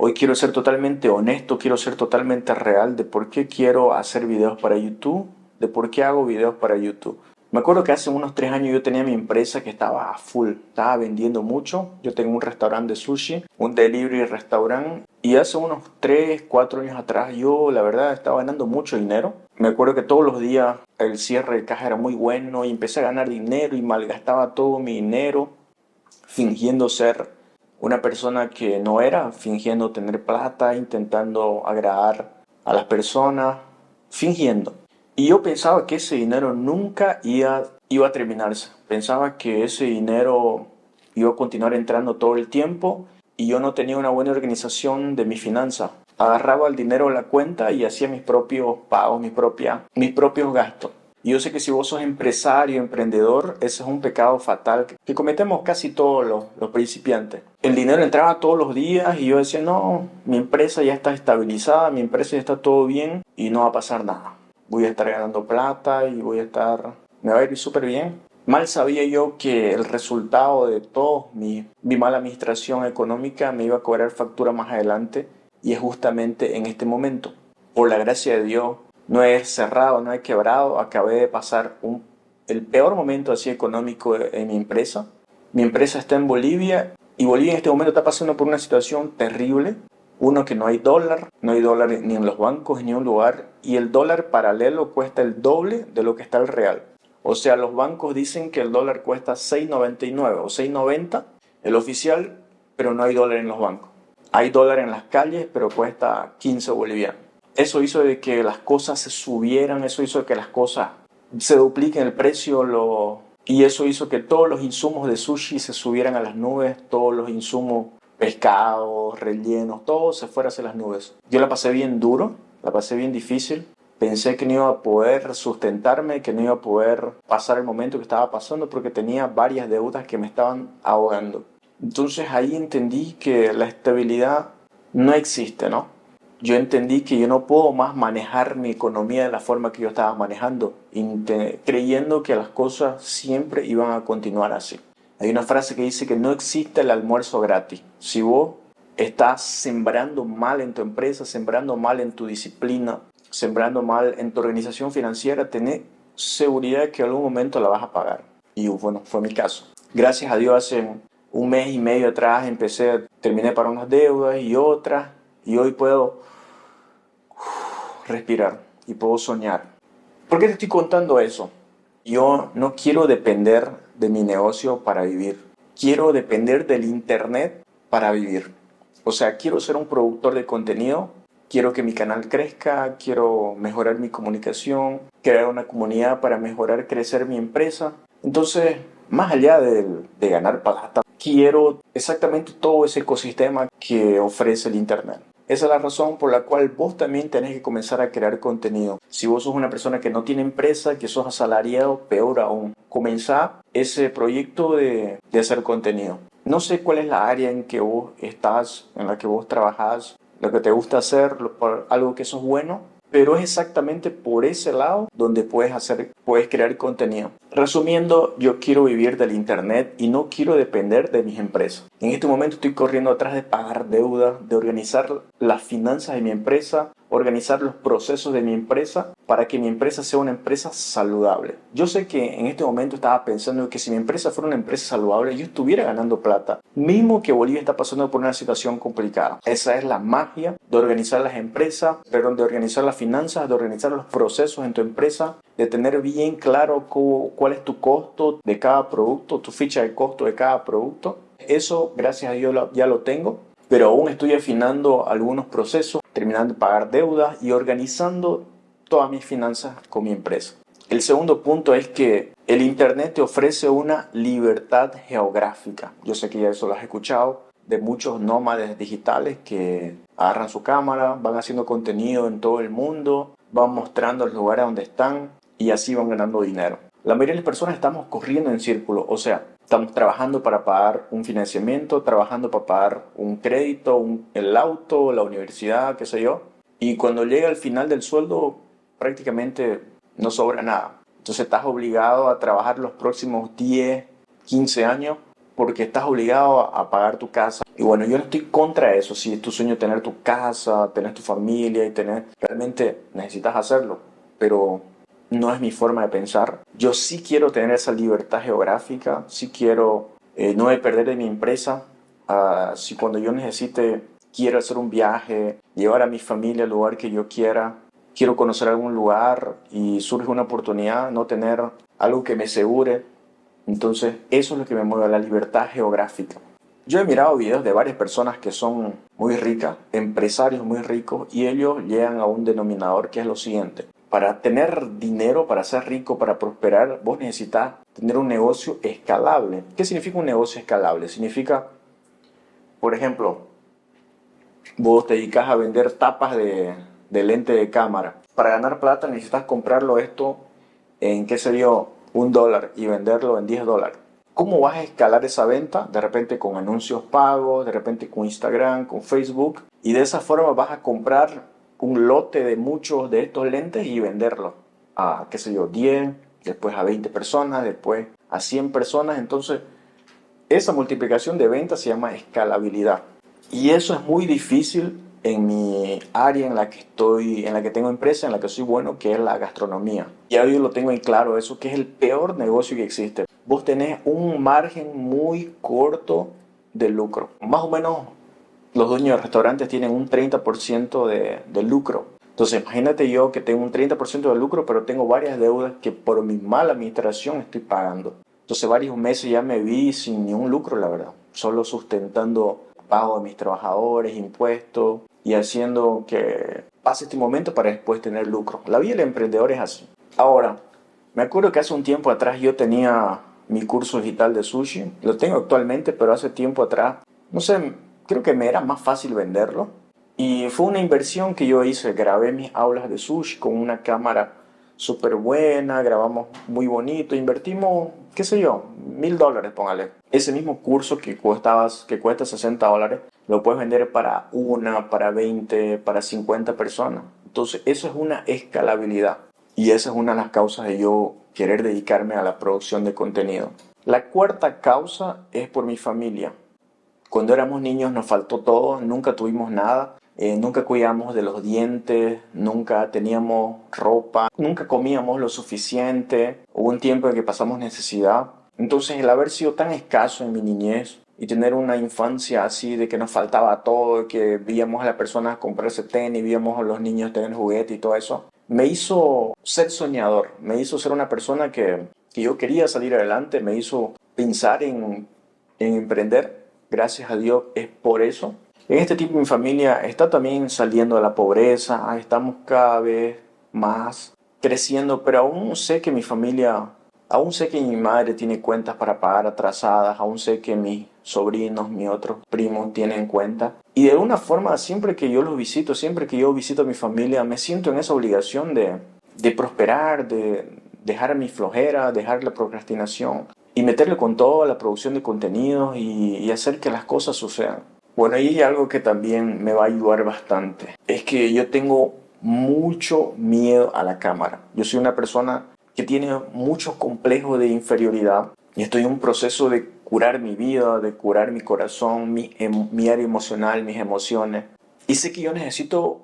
Hoy quiero ser totalmente honesto, quiero ser totalmente real de por qué quiero hacer videos para YouTube, de por qué hago videos para YouTube. Me acuerdo que hace unos 3 años yo tenía mi empresa que estaba a full, estaba vendiendo mucho. Yo tengo un restaurante de sushi, un delivery restaurante. Y hace unos 3, 4 años atrás yo la verdad estaba ganando mucho dinero. Me acuerdo que todos los días el cierre de caja era muy bueno y empecé a ganar dinero y malgastaba todo mi dinero fingiendo ser una persona que no era, fingiendo tener plata, intentando agradar a las personas, fingiendo. Y yo pensaba que ese dinero nunca iba a terminarse. Pensaba que ese dinero iba a continuar entrando todo el tiempo y yo no tenía una buena organización de mis finanzas. Agarraba el dinero de la cuenta y hacía mis propios pagos, mis propios gastos. Y yo sé que si vos sos empresario, emprendedor, ese es un pecado fatal que cometemos casi todos los principiantes. El dinero entraba todos los días y yo decía, no, mi empresa ya está estabilizada, mi empresa ya está todo bien y no va a pasar nada. Voy a estar ganando plata y me va a ir súper bien. Mal sabía yo que el resultado de todo mi mala administración económica me iba a cobrar factura más adelante y es justamente en este momento. Por la gracia de Dios, no he cerrado, no he quebrado, acabé de pasar el peor momento así económico en mi empresa. Mi empresa está en Bolivia y Bolivia en este momento está pasando por una situación terrible. Uno, que no hay dólar ni en los bancos ni en un lugar, y el dólar paralelo cuesta el doble de lo que está el real. O sea, los bancos dicen que el dólar cuesta 6,99 o 6,90 el oficial, pero no hay dólar en los bancos. Hay dólar en las calles, pero cuesta 15 bolivianos. Eso hizo de que las cosas se subieran, eso hizo de que las cosas se dupliquen el precio, y eso hizo que todos los insumos de sushi se subieran a las nubes, todos los insumos, pescados, rellenos, todo se fuera hacia las nubes. Yo la pasé bien duro, la pasé bien difícil. Pensé que no iba a poder sustentarme, que no iba a poder pasar el momento que estaba pasando porque tenía varias deudas que me estaban ahogando. Entonces ahí entendí que la estabilidad no existe, ¿no? Yo entendí que yo no puedo más manejar mi economía de la forma que yo estaba manejando, creyendo que las cosas siempre iban a continuar así. Hay una frase que dice que no existe el almuerzo gratis. Si vos estás sembrando mal en tu empresa, sembrando mal en tu disciplina, sembrando mal en tu organización financiera, tenés seguridad que en algún momento la vas a pagar. Y bueno, fue mi caso. Gracias a Dios, hace un mes y medio atrás terminé para unas deudas y otras, y hoy puedo respirar y puedo soñar. ¿Por qué te estoy contando eso? Yo no quiero depender de mi negocio para vivir. Quiero depender del internet para vivir. O sea, quiero ser un productor de contenido, quiero que mi canal crezca, quiero mejorar mi comunicación, crear una comunidad para mejorar, crecer mi empresa. Entonces, más allá de ganar plata, quiero exactamente todo ese ecosistema que ofrece el internet. Esa es la razón por la cual vos también tenés que comenzar a crear contenido. Si vos sos una persona que no tiene empresa, que sos asalariado, peor aún, comenzá ese proyecto de hacer contenido. No sé cuál es la área en que vos estás, en la que vos trabajás, lo que te gusta hacer, algo que sos bueno, pero es exactamente por ese lado donde puedes crear contenido. Resumiendo, yo quiero vivir del internet y no quiero depender de mis empresas. En este momento estoy corriendo atrás de pagar deudas, de organizar las finanzas de mi empresa, organizar los procesos de mi empresa para que mi empresa sea una empresa saludable. Yo sé que en este momento estaba pensando que si mi empresa fuera una empresa saludable, yo estuviera ganando plata, mismo que Bolivia está pasando por una situación complicada. Esa es la magia de organizar las empresas, perdón, de organizar las finanzas, de organizar los procesos en tu empresa, de tener bien claro cuál es tu costo de cada producto, tu ficha de costo de cada producto. Eso, gracias a Dios, ya lo tengo, pero aún estoy afinando algunos procesos, terminando de pagar deudas y organizando todas mis finanzas con mi empresa. El segundo punto es que el internet te ofrece una libertad geográfica. Yo sé que ya eso lo has escuchado, de muchos nómades digitales que agarran su cámara, van haciendo contenido en todo el mundo, van mostrando los lugares donde están y así van ganando dinero. La mayoría de las personas estamos corriendo en círculo, o sea, estamos trabajando para pagar un financiamiento, trabajando para pagar un crédito, el auto, la universidad, qué sé yo. Y cuando llega el final del sueldo, prácticamente no sobra nada. Entonces estás obligado a trabajar los próximos 10, 15 años porque estás obligado a pagar tu casa, Y bueno, yo no estoy contra eso. Si es tu sueño tener tu casa, tener tu familia y tener, realmente necesitas hacerlo. Pero no es mi forma de pensar. Yo sí quiero tener esa libertad geográfica, sí quiero no me perder de mi empresa. Si cuando yo necesite, quiero hacer un viaje, llevar a mi familia al lugar que yo quiera, quiero conocer algún lugar y surge una oportunidad, no tener algo que me asegure. Entonces, eso es lo que me mueve, la libertad geográfica. Yo he mirado videos de varias personas que son muy ricas, empresarios muy ricos, y ellos llegan a un denominador que es lo siguiente. Para tener dinero, para ser rico, para prosperar, vos necesitas tener un negocio escalable. ¿Qué significa un negocio escalable? Significa, por ejemplo, vos te dedicas a vender tapas de lente de cámara. Para ganar plata necesitas comprarlo esto en, qué sé yo, $1 y venderlo en $10. ¿Cómo vas a escalar esa venta? De repente con anuncios pagos, de repente con Instagram, con Facebook. Y de esa forma vas a comprar un lote de muchos de estos lentes y venderlos a, qué sé yo, 10, después a 20 personas, después a 100 personas. Entonces, esa multiplicación de ventas se llama escalabilidad. Y eso es muy difícil en mi área en la que estoy, en la que tengo empresa, en la que soy bueno, que es la gastronomía. Ya yo lo tengo en claro, eso que es el peor negocio que existe. Vos tenés un margen muy corto de lucro. Más o menos los dueños de restaurantes tienen un 30% de lucro. Entonces imagínate yo que tengo un 30% de lucro, pero tengo varias deudas que por mi mala administración estoy pagando. Entonces varios meses ya me vi sin ni un lucro, la verdad. Solo sustentando pago de mis trabajadores, impuestos y haciendo que pase este momento para después tener lucro. La vida del emprendedor es así. Ahora, me acuerdo que hace un tiempo atrás yo tenía mi curso digital de sushi. Lo tengo actualmente, pero hace tiempo atrás, no sé, creo que me era más fácil venderlo. Y fue una inversión que yo hice. Grabé mis aulas de sushi con una cámara súper buena, grabamos muy bonito, invertimos, qué sé yo, $1,000, póngale. Ese mismo curso que cuesta $60, lo puedes vender para una, para 20, para 50 personas. Entonces, eso es una escalabilidad. Y esa es una de las causas de yo querer dedicarme a la producción de contenido. La cuarta causa es por mi familia. Cuando éramos niños nos faltó todo, nunca tuvimos nada, nunca cuidamos de los dientes, nunca teníamos ropa, nunca comíamos lo suficiente, hubo un tiempo en que pasamos necesidad. Entonces el haber sido tan escaso en mi niñez y tener una infancia así de que nos faltaba todo, que veíamos a las personas comprarse tenis, veíamos a los niños tener juguetes y todo eso, me hizo ser soñador, me hizo ser una persona que yo quería salir adelante, me hizo pensar en emprender. Gracias a Dios es por eso. En este tiempo mi familia está también saliendo de la pobreza, estamos cada vez más creciendo, pero aún sé que mi familia, aún sé que mi madre tiene cuentas para pagar atrasadas, aún sé que mis sobrinos, mis otros primos tienen cuentas. Y de alguna forma, siempre que yo los visito, siempre que yo visito a mi familia, me siento en esa obligación de prosperar, de dejar mi flojera, dejar la procrastinación y meterle con todo a la producción de contenidos y hacer que las cosas sucedan. Bueno, ahí hay algo que también me va a ayudar bastante. Es que yo tengo mucho miedo a la cámara. Yo soy una persona que tiene muchos complejos de inferioridad y estoy en un proceso de curar mi vida, de curar mi corazón, mi área emocional, mis emociones. Y sé que yo necesito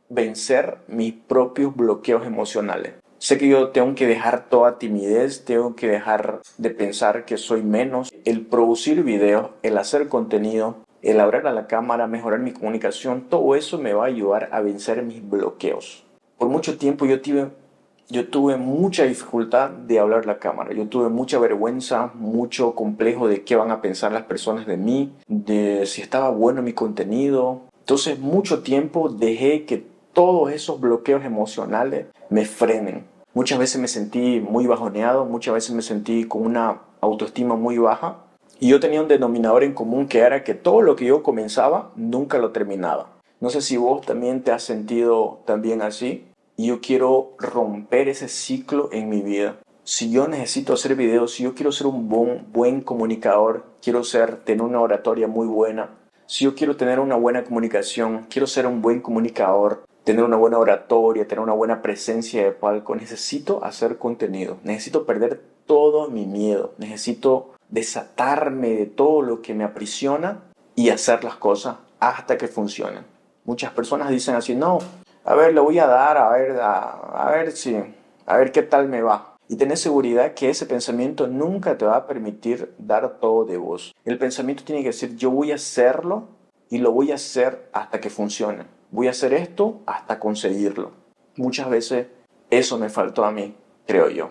vencer mis propios bloqueos emocionales. Sé que yo tengo que dejar toda timidez, tengo que dejar de pensar que soy menos. El producir videos, el hacer contenido, el hablar a la cámara, mejorar mi comunicación, todo eso me va a ayudar a vencer mis bloqueos. Por mucho tiempo yo tuve mucha dificultad de hablar a la cámara. Yo tuve mucha vergüenza, mucho complejo de qué van a pensar las personas de mí, de si estaba bueno mi contenido. Entonces mucho tiempo dejé que todos esos bloqueos emocionales me frenen. Muchas veces me sentí muy bajoneado, muchas veces me sentí con una autoestima muy baja. Y yo tenía un denominador en común que era que todo lo que yo comenzaba nunca lo terminaba. No sé si vos también te has sentido también así. Y yo quiero romper ese ciclo en mi vida. Si yo necesito hacer videos, si yo quiero ser un buen comunicador, quiero tener una oratoria muy buena, si yo quiero tener una buena comunicación, quiero ser un buen comunicador, tener una buena oratoria, tener una buena presencia de palco, necesito hacer contenido, necesito perder todo mi miedo, necesito desatarme de todo lo que me aprisiona y hacer las cosas hasta que funcionen. Muchas personas dicen así, no, a ver, le voy a dar, a ver qué tal me va. Y tenés seguridad que ese pensamiento nunca te va a permitir dar todo de vos. El pensamiento tiene que decir, yo voy a hacerlo y lo voy a hacer hasta que funcione. Voy a hacer esto hasta conseguirlo. Muchas veces eso me faltó a mí, creo yo.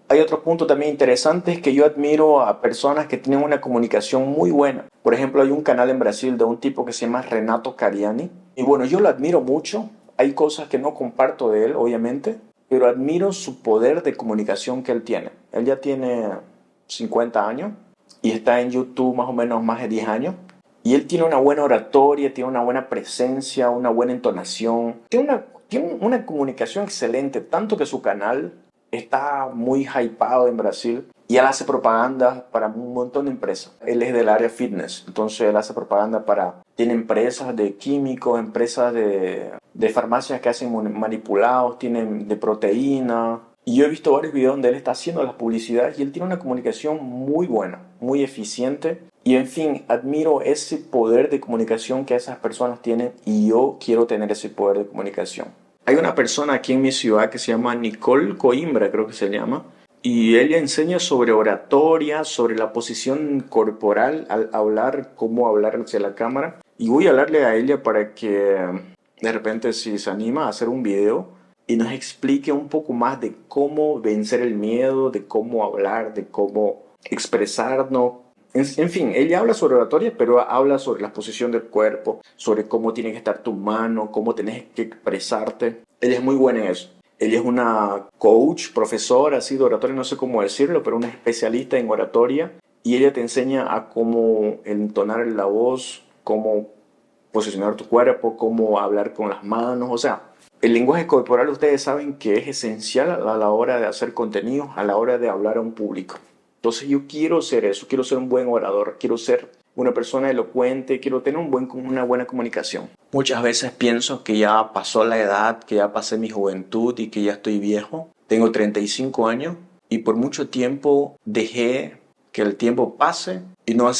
Hay otro punto también interesante, es que yo admiro a personas que tienen una comunicación muy buena. Por ejemplo, hay un canal en Brasil de un tipo que se llama Renato Cariani. Y bueno, yo lo admiro mucho. Hay cosas que no comparto de él, obviamente, pero admiro su poder de comunicación que él tiene. Él ya tiene 50 años y está en YouTube más o menos más de 10 años. Y él tiene una buena oratoria, tiene una buena presencia, una buena entonación. Tiene una comunicación excelente, tanto que su canal está muy hypado en Brasil y él hace propaganda para un montón de empresas. Él es del área fitness, entonces él hace propaganda tiene empresas de químicos, empresas de farmacias que hacen manipulados, tienen de proteína. Y yo he visto varios videos donde él está haciendo las publicidades y él tiene una comunicación muy buena, muy eficiente. Y en fin, admiro ese poder de comunicación que esas personas tienen y yo quiero tener ese poder de comunicación. Hay una persona aquí en mi ciudad que se llama Nicole Coimbra, creo que se llama, y ella enseña sobre oratoria, sobre la posición corporal al hablar, cómo hablar hacia la cámara. Y voy a hablarle a ella para que de repente si se anima a hacer un video y nos explique un poco más de cómo vencer el miedo, de cómo hablar, de cómo expresarnos. En fin, ella habla sobre oratoria, pero habla sobre la posición del cuerpo, sobre cómo tiene que estar tu mano, cómo tienes que expresarte. Ella es muy buena en eso. Ella es una coach, profesora, así de oratoria, no sé cómo decirlo, pero una especialista en oratoria. Y ella te enseña a cómo entonar la voz, cómo posicionar tu cuerpo, cómo hablar con las manos. O sea, el lenguaje corporal ustedes saben que es esencial a la hora de hacer contenido, a la hora de hablar a un público. Entonces yo quiero ser eso, quiero ser un buen orador, quiero ser una persona elocuente, quiero tener una buena comunicación. Muchas veces pienso que ya pasó la edad, que ya pasé mi juventud y que ya estoy viejo. Tengo 35 años y por mucho tiempo dejé que el tiempo pase y no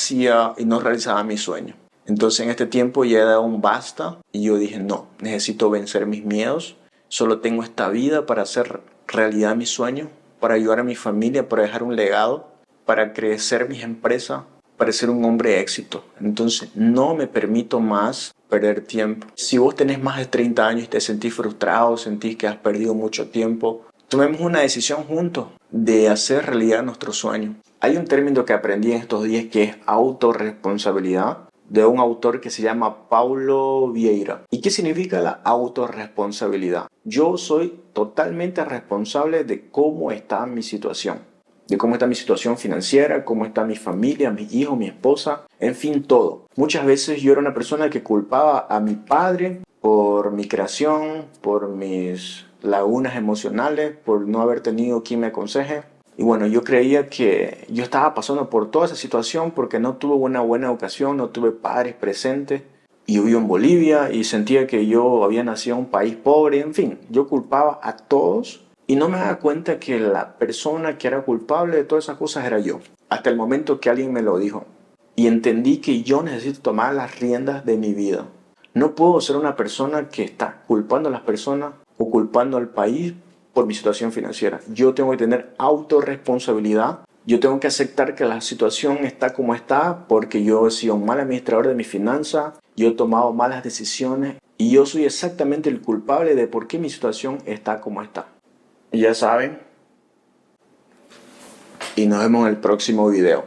realizaba mi sueño. Entonces en este tiempo ya he dado un basta y yo dije no, necesito vencer mis miedos. Solo tengo esta vida para hacer realidad mis sueños, para ayudar a mi familia, para dejar un legado, para crecer mis empresas, para ser un hombre de éxito. Entonces no me permito más perder tiempo. Si vos tenés más de 30 años y te sentís frustrado, sentís que has perdido mucho tiempo, tomemos una decisión juntos de hacer realidad nuestro sueño. Hay un término que aprendí en estos días que es autorresponsabilidad, de un autor que se llama Paulo Vieira. ¿Y qué significa la autorresponsabilidad? Yo soy totalmente responsable de cómo está mi situación. De cómo está mi situación financiera, cómo está mi familia, mis hijos, mi esposa, en fin, todo. Muchas veces yo era una persona que culpaba a mi padre por mi creación, por mis lagunas emocionales, por no haber tenido quien me aconseje. Y bueno, yo creía que yo estaba pasando por toda esa situación porque no tuve una buena educación, no tuve padres presentes. Y yo vivo en Bolivia y sentía que yo había nacido en un país pobre. En fin, yo culpaba a todos y no me daba cuenta que la persona que era culpable de todas esas cosas era yo. Hasta el momento que alguien me lo dijo. Y entendí que yo necesito tomar las riendas de mi vida. No puedo ser una persona que está culpando a las personas o culpando al país por mi situación financiera. Yo tengo que tener autorresponsabilidad. Yo tengo que aceptar que la situación está como está porque yo he sido un mal administrador de mis finanzas, yo he tomado malas decisiones y yo soy exactamente el culpable de por qué mi situación está como está. Y ya saben, y nos vemos en el próximo video.